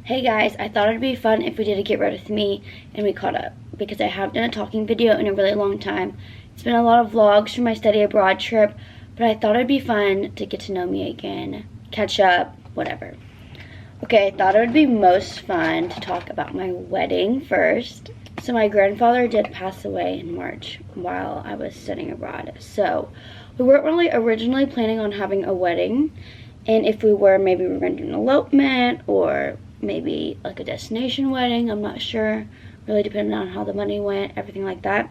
Hey guys, I thought it'd be fun if we did a get ready with me and we caught up, because I haven't done a talking video in a really long time. It's been a lot of vlogs from my study abroad trip, but I thought it'd be fun to get to know me again, catch up, whatever. Okay, I thought it would be most fun to talk about my wedding first. So my grandfather did pass away in March while I was studying abroad. So we weren't really originally planning on having a wedding. And if we were, maybe we were going to do an elopement or maybe like a destination wedding. I'm not sure. Really depending on how the money went, everything like that.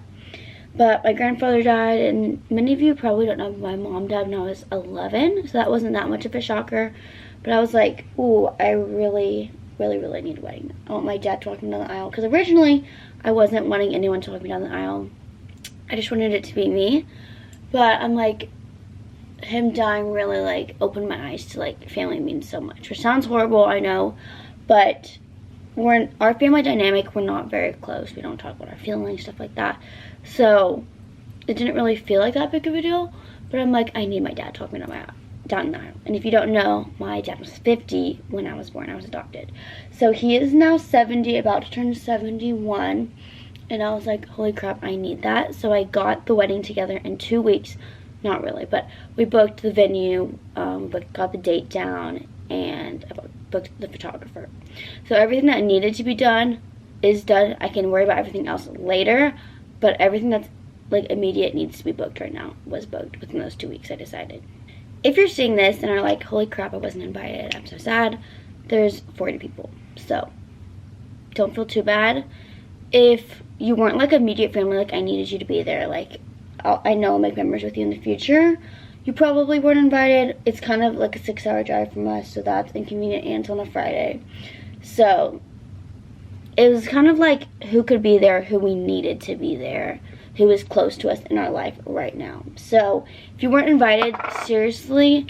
But my grandfather died, and many of you probably don't know, but my mom died when I was 11. So that wasn't that much of a shocker. But I was like, ooh, I really need a wedding. I want my dad to walk me down the aisle. Because originally, I wasn't wanting anyone to walk me down the aisle. I just wanted it to be me. But I'm like, him dying really like opened my eyes to like family means so much, which sounds horrible, I know, but our family dynamic, we're not very close. We don't talk about our feelings, stuff like that. So it didn't really feel like that big of a deal. But I'm like, I need my dad to talk me down the aisle. And if you don't know, my dad was 50 when I was born. I was adopted. So he is now 70, about to turn 71. And I was like, holy crap, I need that. So I got the wedding together in 2 weeks. Not really, but we booked the venue, got the date down, and I booked the photographer. So everything that needed to be done is done. I can worry about everything else later, but everything that's like immediate needs to be booked right now was booked within those 2 weeks, I decided. If you're seeing this and are like, holy crap, I wasn't invited, I'm so sad, there's 40 people. So don't feel too bad. If you weren't like immediate family, like I needed you to be there, like I know I'll make memories with you in the future, you probably weren't invited. It's kind of like a 6-hour drive from us, so that's inconvenient, and it's on a Friday. So it was kind of like who could be there, who we needed to be there, who is close to us in our life right now. So if you weren't invited, seriously,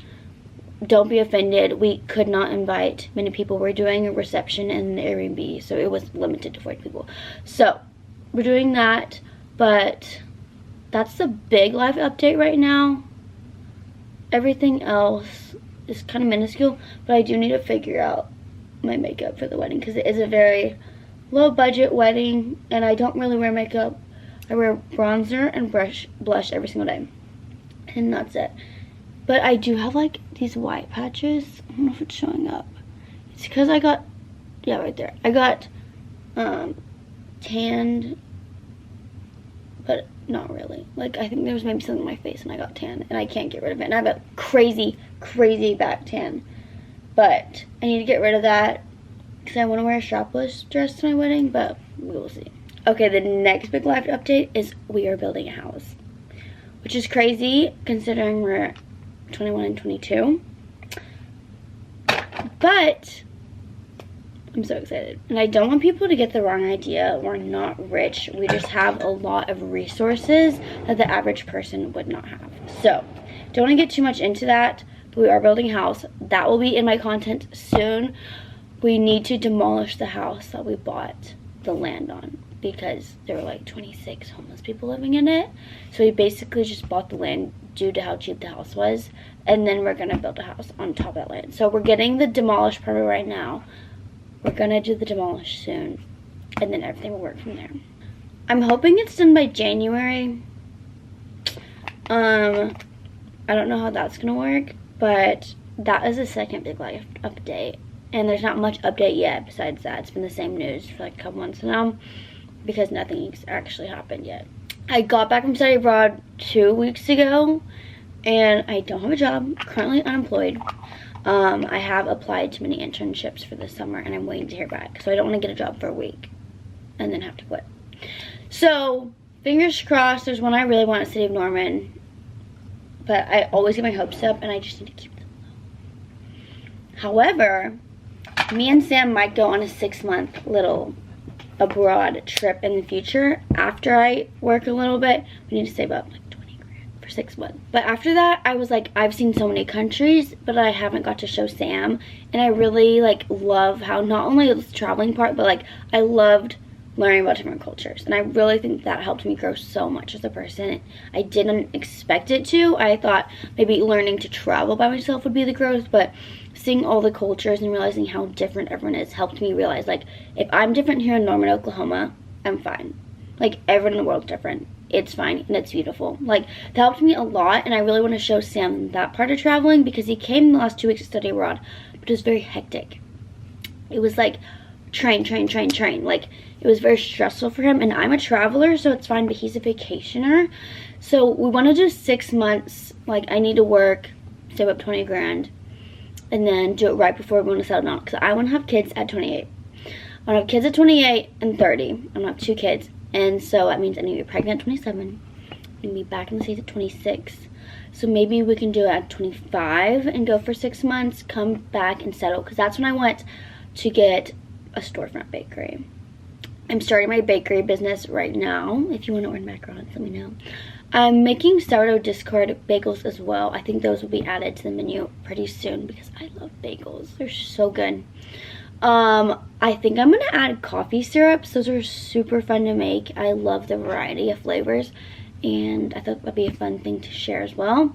don't be offended. We could not invite many people. We're doing a reception in the Airbnb, so it was limited to 40 people. So we're doing that, but that's the big life update right now. Everything else is kind of minuscule, but I do need to figure out my makeup for the wedding, because it is a very low budget wedding, and I don't really wear makeup. I wear bronzer and blush every single day, and that's it. But I do have like these white patches. I don't know if it's showing up. It's because I got, yeah, right there. I got tanned, but not really. Like, I think there was maybe something on my face and I got tan, and I can't get rid of it. And I have a crazy back tan. But I need to get rid of that because I want to wear a strapless dress to my wedding, but we will see. Okay, the next big life update is we are building a house, which is crazy considering we're 21 and 22. But I'm so excited. And I don't want people to get the wrong idea. We're not rich. We just have a lot of resources that the average person would not have. So, don't want to get too much into that, but we are building a house. That will be in my content soon. We need to demolish the house that we bought the land on, because there were like 26 homeless people living in it. So we basically just bought the land due to how cheap the house was, and then we're going to build a house on top of that land. So we're getting the demolish permit right now. We're gonna do the demolish soon, and then everything will work from there. I'm hoping it's done by January. I don't know how that's gonna work, but that is the second big life update. And there's not much update yet besides that. It's been the same news for like a couple months now, because nothing's actually happened yet. I got back from study abroad 2 weeks ago, and I don't have a job, currently unemployed. I have applied to many internships for this summer, and I'm waiting to hear back. So I don't want to get a job for a week and then have to quit. So fingers crossed. There's one I really want in the city of Norman, but I always get my hopes up, and I just need to keep them low. However, me and Sam might go on a 6-month little abroad trip in the future. After I work a little bit, we need to save up like 20 grand for 6 months. But after that, I was like, I've seen so many countries, but I haven't got to show Sam. And I really like love how not only the traveling part, but like I loved learning about different cultures. And I really think that helped me grow so much as a person. I didn't expect it to. I thought maybe learning to travel by myself would be the growth, but seeing all the cultures and realizing how different everyone is helped me realize, like, if I'm different here in Norman, Oklahoma, I'm fine. Like, everyone in the world's different. It's fine, and it's beautiful. Like, that helped me a lot, and I really want to show Sam that part of traveling, because he came the last 2 weeks to study abroad, but it was very hectic. It was like train. Like, it was very stressful for him, and I'm a traveler, so it's fine, but he's a vacationer. So we want to do 6 months. Like, I need to work, save up 20 grand, and then do it right before we want to settle down, because I want to have kids at 28. I want to have kids at 28 and 30. I'm going to have 2 kids, and so that means I need to be pregnant at 27. I'm going to be back in the States at 26. So maybe we can do it at 25 and go for 6 months, come back and settle, because that's when I want to get a storefront bakery. I'm starting my bakery business right now. If you want to order macarons, let me know. I'm making sourdough discard bagels as well. I think those will be added to the menu pretty soon because I love bagels. They're so good. I think I'm going to add coffee syrups. Those are super fun to make. I love the variety of flavors, and I thought that'd be a fun thing to share as well.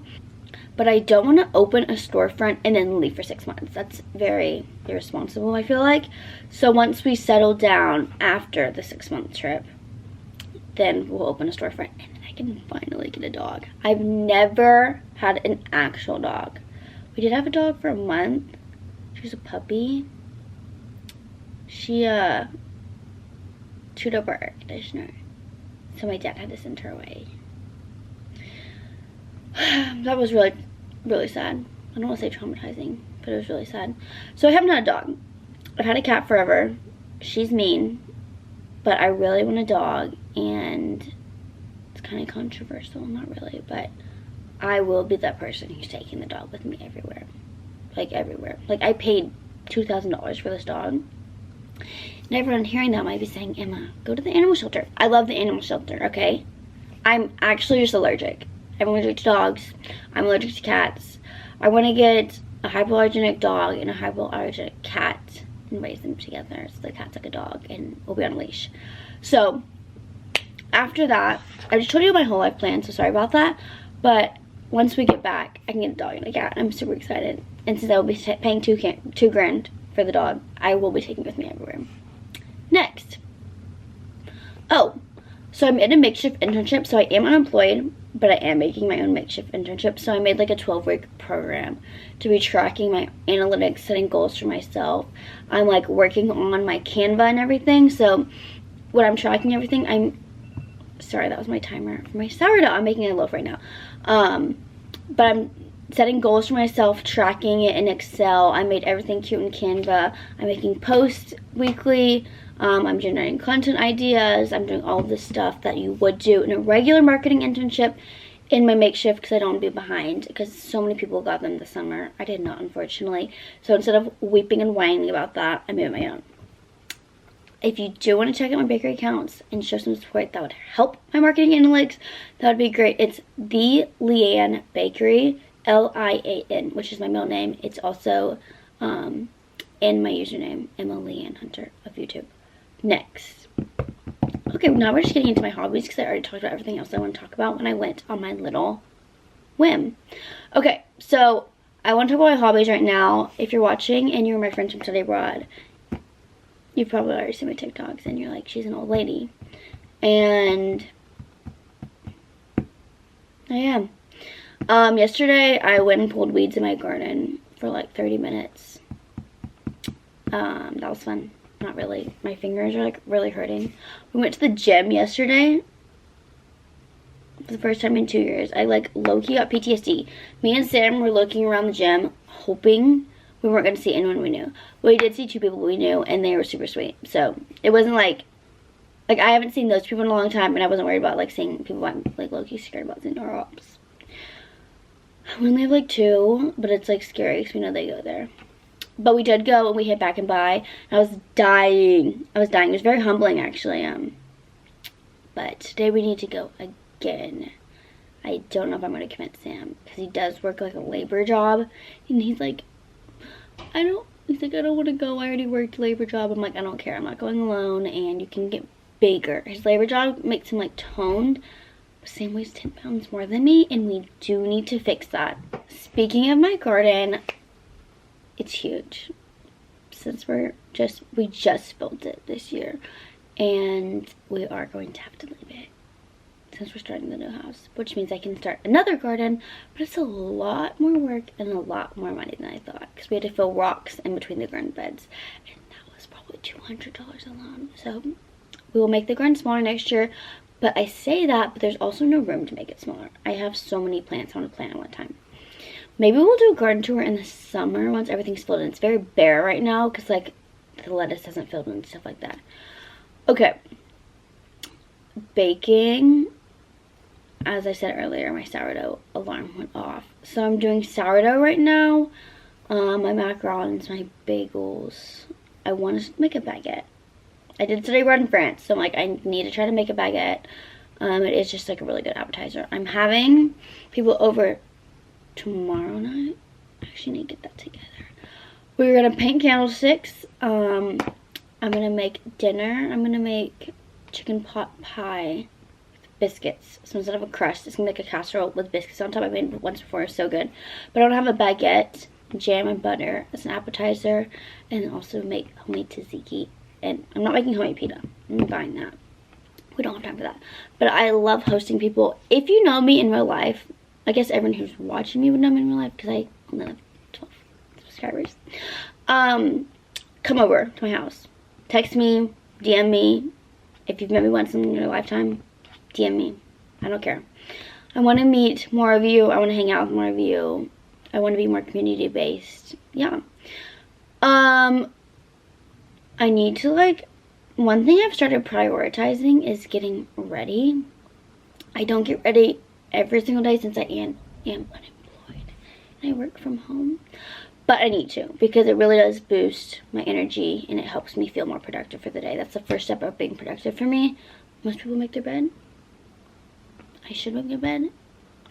But I don't want to open a storefront and then leave for 6 months. That's very irresponsible, I feel like. So once we settle down after the 6-month trip, then we'll open a storefront and I can finally get a dog. I've never had an actual dog. We did have a dog for a month. She was a puppy. She chewed up our air conditioner, so my dad had to send her away. That was really, really sad. I don't want to say traumatizing, but it was really sad. So I haven't had a dog. I've had a cat forever. She's mean, but I really want a dog, and it's kind of controversial, not really, but I will be that person who's taking the dog with me everywhere. Like, everywhere. Like, I paid $2,000 for this dog. And everyone hearing that might be saying, Emma, go to the animal shelter. I love the animal shelter, okay? I'm actually just allergic. I'm allergic to dogs. I'm allergic to cats. I want to get a hypoallergenic dog and a hypoallergenic cat and raise them together so the cat's like a dog and we'll be on a leash. So, after that, I just told you my whole life plan, so sorry about that. But once we get back, I can get a dog and a cat. I'm super excited. And since I will be paying $2 grand for the dog, I will be taking it with me everywhere. Next. Oh, so I'm in a makeshift internship, so I am unemployed, but I am making my own makeshift internship. So I made like a 12-week program to be tracking my analytics, setting goals for myself. I'm like working on my Canva and everything. So when I'm tracking everything, sorry, that was my timer for my sourdough. I'm making a loaf right now. But I'm setting goals for myself, tracking it in Excel. I made everything cute in Canva. I'm making posts weekly. I'm generating content ideas. I'm doing all of this stuff that you would do in a regular marketing internship in my makeshift because I don't want to be behind because so many people got them this summer. I did not, unfortunately. So instead of weeping and whining about that, I made my own. If you do want to check out my bakery accounts and show some support that would help my marketing analytics, that would be great. It's The Leanne Bakery, L-I-A-N, which is my middle name. It's also in my username, Emma Leanne Hunter of YouTube. Next. Okay, now we're just getting into my hobbies because I already talked about everything else I want to talk about when I went on my little whim. Okay, so I want to talk about my hobbies right now. If you're watching and you're my friends from study abroad, you've probably already seen my TikToks and you're like, she's an old lady. And I am. Yesterday I went and pulled weeds in my garden for like 30 minutes. That was fun. Not really. My fingers are like really hurting. We went to the gym yesterday. For the first time in 2 years. I like low-key got PTSD. Me and Sam were looking around the gym hoping we weren't going to see anyone we knew. We did see 2 people we knew and they were super sweet. So it wasn't like I haven't seen those people in a long time and I wasn't worried about like seeing people I'm like low-key scared about seeing our ops. We only have like 2, but it's like scary because we know they go there. But we did go and we hit back and buy. I was dying. It was very humbling actually. But today we need to go again. I don't know if I'm going to convince Sam because he does work like a labor job. And he's like, I don't want to go. I already worked a labor job. I'm like, I don't care. I'm not going alone and you can get bigger. His labor job makes him like toned. Sam weighs 10 pounds more than me and we do need to fix that. Speaking of my garden, it's huge. Since we just built it this year, and we are going to have to leave it since we're starting the new house, which means I can start another garden, but it's a lot more work and a lot more money than I thought, because we had to fill rocks in between the garden beds, and that was probably $200 alone. So we will make the garden smaller next year, but I say that, but there's also no room to make it smaller. I have so many plants I want to plant at one time. Maybe we'll do a garden tour in the summer once everything's filled in. It's very bare right now because like the lettuce hasn't filled in and stuff like that. Okay, baking. As I said earlier, my sourdough alarm went off. So I'm doing sourdough right now. My macarons, my bagels. I want to make a baguette. I did study abroad in France, so I'm like, I need to try to make a baguette. It is just like a really good appetizer. I'm having people over tomorrow night. I actually need to get that together. We're gonna paint candlesticks. I'm gonna make dinner. I'm gonna make chicken pot pie with biscuits. So instead of a crust, it's gonna be like a casserole with biscuits on top. I made it once before, it's so good. But I don't have a baguette, jam and butter as an appetizer, and also make homemade tzatziki. And I'm not making homemade pita. I'm buying that. We don't have time for that. But I love hosting people. If you know me in real life, I guess everyone who's watching me would know me in real life because I only have 12 subscribers. Come over to my house. Text me, DM me. If you've met me once in your lifetime, DM me. I don't care. I want to meet more of you. I want to hang out with more of you. I want to be more community based. Yeah. I need to one thing I've started prioritizing is getting ready. I don't get ready every single day since I am unemployed and I work from home. But I need to, because it really does boost my energy and it helps me feel more productive for the day. That's the first step of being productive for me. Most people make their bed. I should make my bed.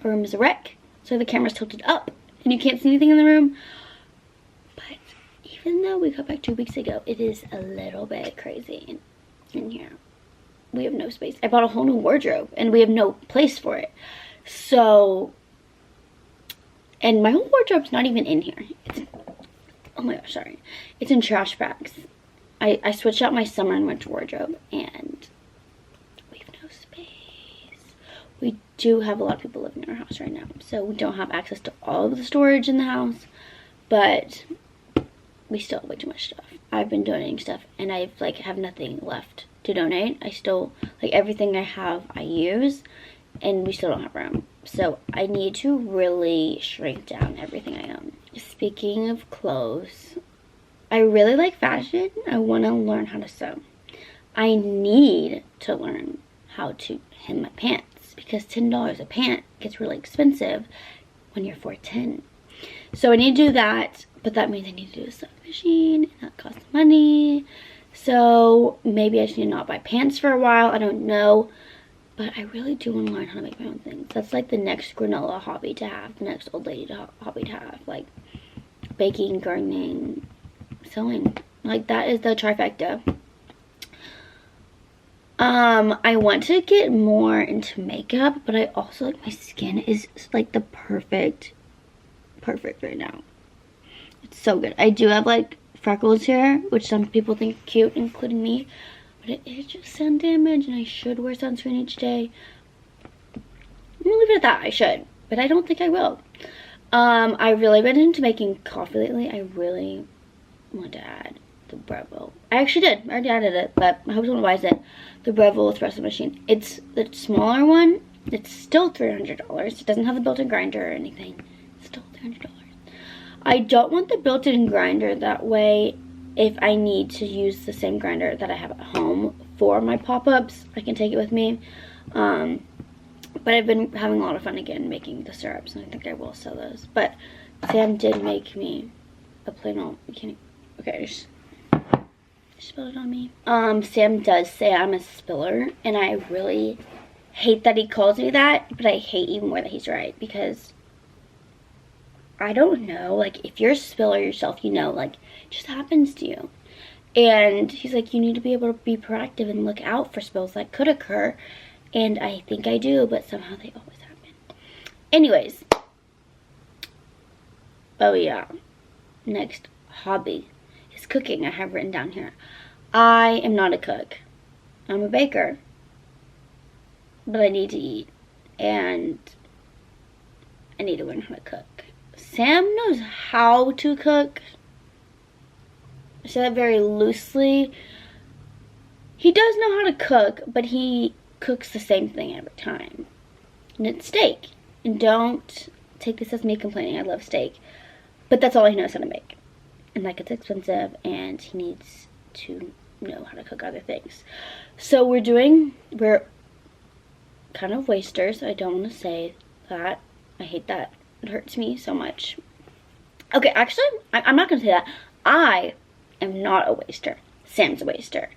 Our room is a wreck, so the camera's tilted up and you can't see anything in the room. But even though we got back 2 weeks ago, it is a little bit crazy in here. We have no space. I bought a whole new wardrobe and we have no place for it. So, and my whole wardrobe's not even in here. Oh my gosh, sorry. It's in trash bags. I switched out my summer and winter wardrobe and we have no space. We do have a lot of people living in our house right now, so we don't have access to all of the storage in the house, but we still have way too much stuff. I've been donating stuff and I have nothing left to donate. I still, everything I have I use, and we still don't have room. So I need to really shrink down everything I own. Speaking of clothes, I really like fashion. I want to learn how to sew. I need to learn how to hem my pants because $10 a pant gets really expensive when you're 4'10". So I need to do that, but that means I need to do a sewing machine and that costs money. So maybe I just need to not buy pants for a while. I don't know. But I really do want to learn how to make my own things. That's like the next granola hobby to have. The next old lady hobby to have. Like baking, gardening, sewing. That is the trifecta. I want to get more into makeup. But I also my skin is the perfect right now. It's so good. I do have freckles here, which some people think are cute, including me. But it is just sun damage and I should wear sunscreen each day. I'm gonna leave it at that. I should, but I don't think I will. I've really been into making coffee lately. I really want to add the Breville. I actually did. I already added it, but I hope someone buys it. The Breville espresso machine. It's the smaller one. It's still $300. It doesn't have the built-in grinder or anything. It's still $300. I don't want the built-in grinder. That way, if I need to use the same grinder that I have at home for my pop-ups, I can take it with me. But I've been having a lot of fun again making the syrups, and I think I will sell those. But Sam did make me a plain old, okay, I just spilled it on me. Sam does say I'm a spiller, and I really hate that he calls me that, but I hate even more that he's right, because I don't know, if you're a spiller yourself, it just happens to you. And he's like, you need to be able to be proactive and look out for spills that could occur. And I think I do, but somehow they always happen. Anyways. Oh yeah. next hobby is cooking. I have written down here. I am not a cook. I'm a baker. But I need to eat. And I need to learn how to cook. Sam knows how to cook. I say that very loosely. He does know how to cook, but he cooks the same thing every time. And it's steak. And don't take this as me complaining. I love steak. But that's all he knows how to make. And like, it's expensive, and he needs to know how to cook other things. So we're kind of wasters. I don't want to say that. I hate that. It hurts me so much. Okay, actually, I'm not going to say that. I am not a waster. Sam's a waster.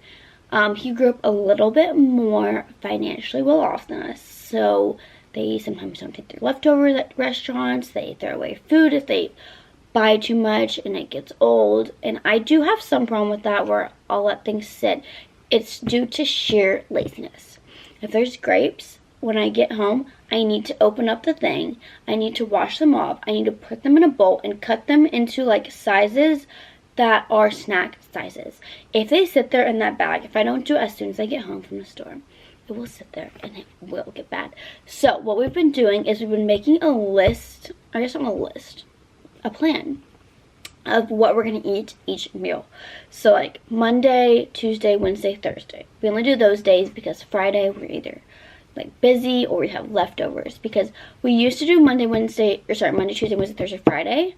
He grew up a little bit more financially well off than us, so they sometimes don't take their leftovers at restaurants. They throw away food if they buy too much and it gets old. And I do have some problem with that, where I'll let things sit. It's due to sheer laziness. If there's grapes, when I get home, I need to open up the thing. I need to wash them off. I need to put them in a bowl and cut them into like sizes that are snack sizes. If they sit there in that bag, if I don't do it as soon as I get home from the store, it will sit there and it will get bad. So what we've been doing is we've been making a list, I guess not a list, a plan of what we're going to eat each meal. So like Monday, Tuesday, Wednesday, Thursday. We only do those days because Friday we're either like busy or we have leftovers, because we used to do Monday, Tuesday, Wednesday, Thursday, Friday,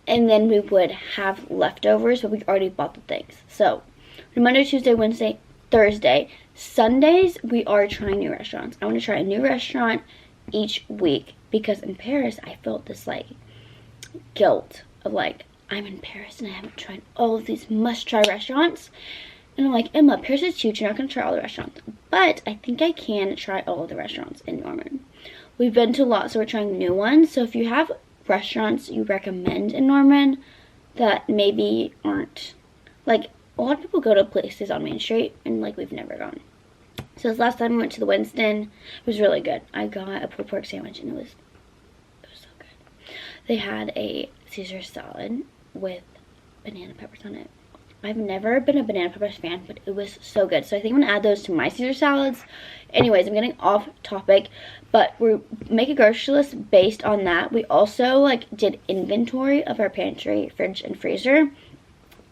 and then we would have leftovers, but we already bought the things. So Monday, Tuesday, Wednesday, Thursday. Sundays we are trying new restaurants. I want to try a new restaurant each week, because in Paris I felt this like guilt of like, I'm in Paris and I haven't tried all of these must-try restaurants. And I'm like, Emma, Paris is huge. You're not going to try all the restaurants. But I think I can try all of the restaurants in Norman. We've been to a lot, so we're trying new ones. So if you have restaurants you recommend in Norman that maybe aren't, like, a lot of people go to places on Main Street and like we've never gone. So this last time we went to the Winston, it was really good. I got a pulled pork sandwich and it was so good. They had a Caesar salad with banana peppers on it. I've never been a banana peppers fan, but it was so good. So I think I'm going to add those to my Caesar salads. Anyways, I'm getting off topic, but we make a grocery list based on that. We also like did inventory of our pantry, fridge, and freezer.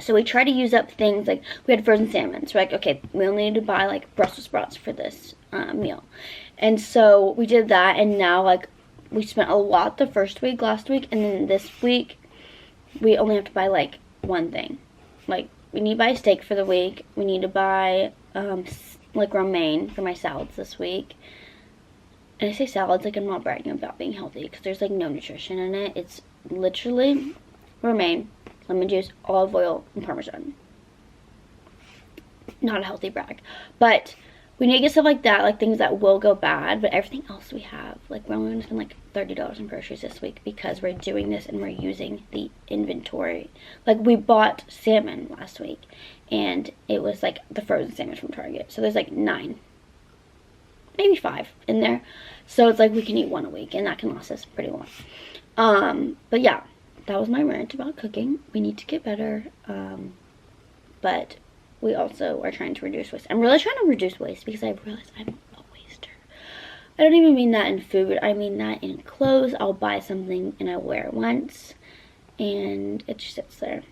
So we try to use up things like, we had frozen salmon. So we're like, okay, we only need to buy like Brussels sprouts for this meal. And so we did that, and now like we spent a lot the first week, last week, and then this week we only have to buy like one thing. Like, we need to buy steak for the week. We need to buy like romaine for my salads this week. And I say salads like I'm not bragging about being healthy, because there's like no nutrition in it. It's literally romaine, lemon juice, olive oil, and Parmesan. Not a healthy brag. But we need to get stuff like that, like things that will go bad. But everything else we have, like we're only going to spend like $30 on groceries this week, because we're doing this and we're using the inventory. Like, we bought salmon last week, and it was like the frozen salmon from Target. So there's like 9, maybe 5 in there. So it's like we can eat one a week, and that can last us pretty long. But yeah, that was my rant about cooking. We need to get better, but we also are trying to reduce waste. I'm really trying to reduce waste, because I realized I'm a waster. I don't even mean that in food. I mean that in clothes. I'll buy something and I wear it once, and it just sits there.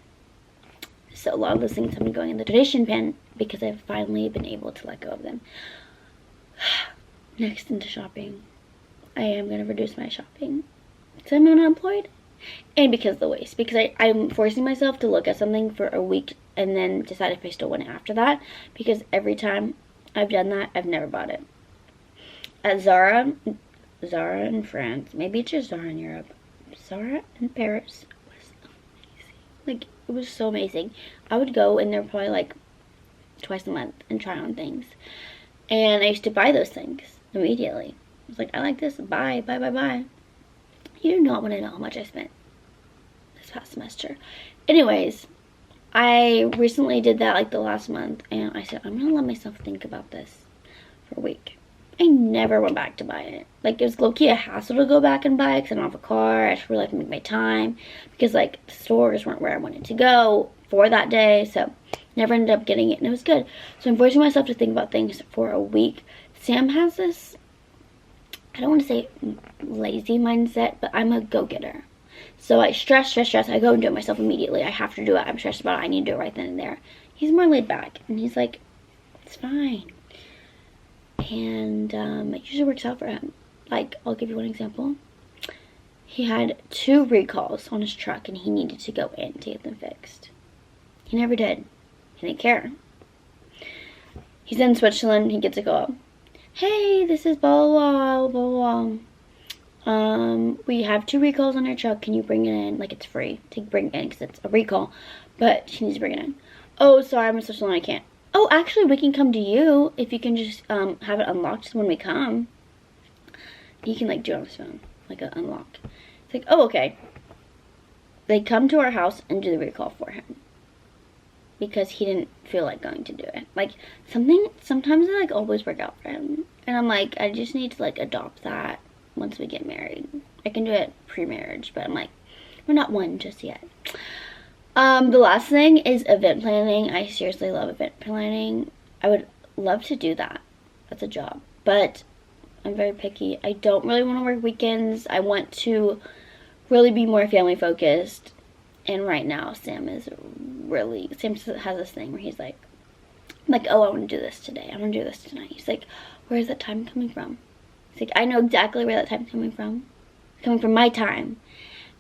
So a lot of those things have been going in the tradition pan, because I've finally been able to let go of them. Next, into shopping. I am going to reduce my shopping, because I'm unemployed, and because of the waste. Because I'm forcing myself to look at something for a week and then decide if I still want it after that, because every time I've done that, I've never bought it. At Zara in France, maybe it's just Zara in Europe, Zara in Paris was amazing. Like, it was so amazing. I would go in there probably like twice a month and try on things, and I used to buy those things immediately. I was like, I like this, buy. You do not want to know how much I spent this past semester. Anyways, I recently did that like the last month, and I said, I'm going to let myself think about this for a week. I never went back to buy it. Like, it was low-key a hassle to go back and buy it because I don't have a car. I just really like to make my time because, like, the stores weren't where I wanted to go for that day. So, never ended up getting it, and it was good. So, I'm forcing myself to think about things for a week. Sam has this, I don't want to say lazy mindset, but I'm a go-getter. So, I stress. I go and do it myself immediately. I have to do it. I'm stressed about it. I need to do it right then and there. He's more laid back, and he's like, it's fine. And it usually works out for him. Like, I'll give you one example. He had 2 recalls on his truck, and he needed to go in to get them fixed. He never did. He didn't care. He's in Switzerland. He gets a call. Hey, this is blah, blah, blah, blah. We have 2 recalls on our truck. Can you bring it in? Like, it's free to bring it in because it's a recall. But he needs to bring it in. Oh, sorry, I'm in Switzerland. I can't. Oh, actually, we can come to you if you can just have it unlocked when we come. He can, like, do it on his phone, like, unlock. It's like, oh, okay. They come to our house and do the recall for him because he didn't feel like going to do it. Like, sometimes it, like, always work out for him. And I'm like, I just need to, like, adopt that once we get married. I can do it pre-marriage, but I'm like, we're not one just yet. The last thing is event planning. I seriously love event planning. I would love to do that. That's a job. But I'm very picky. I don't really want to work weekends. I want to really be more family focused. And right now, Sam has this thing where he's like, oh, I want to do this today. I want to do this tonight. He's like, where's that time coming from? He's like, I know exactly where that time's coming from. It's coming from my time.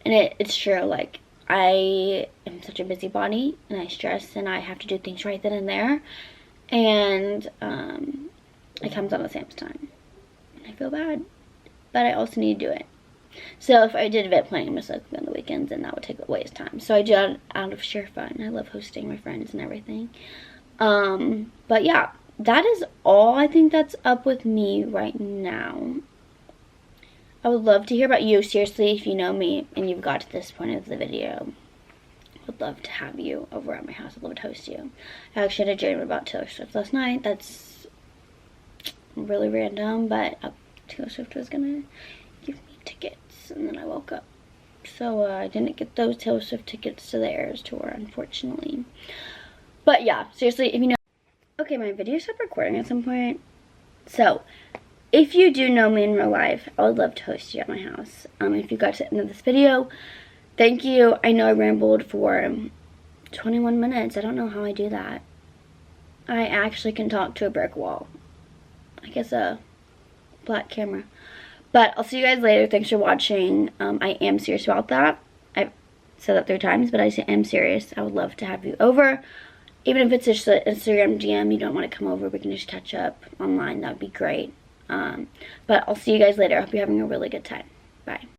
And it's true. Like, I am such a busybody, and I stress, and I have to do things right then and there, and it comes on the Sam's time, and I feel bad, but I also need to do it. So if I did event planning, I'm just like on the weekends, and that would take away his time. So I do it out of sheer fun. I love hosting my friends and everything. But yeah, that is all I think that's up with me right now. I would love to hear about you. Seriously, if you know me and you've got to this point of the video, I would love to have you over at my house. I'd love to host you. I actually had a dream about Taylor Swift last night. That's really random, but Taylor Swift was gonna give me tickets, and then I woke up. So I didn't get those Taylor Swift tickets to the Eras tour, unfortunately. But yeah, seriously, if you know. Okay, my video stopped recording at some point. So, if you do know me in real life, I would love to host you at my house. If you got to the end of this video, thank you. I know I rambled for 21 minutes. I don't know how I do that. I actually can talk to a brick wall. I guess a black camera. But I'll see you guys later. Thanks for watching. I am serious about that. I've said that 3 times, but I am serious. I would love to have you over. Even if it's just an Instagram DM, you don't want to come over, we can just catch up online. That would be great. But I'll see you guys later. I hope you're having a really good time. Bye.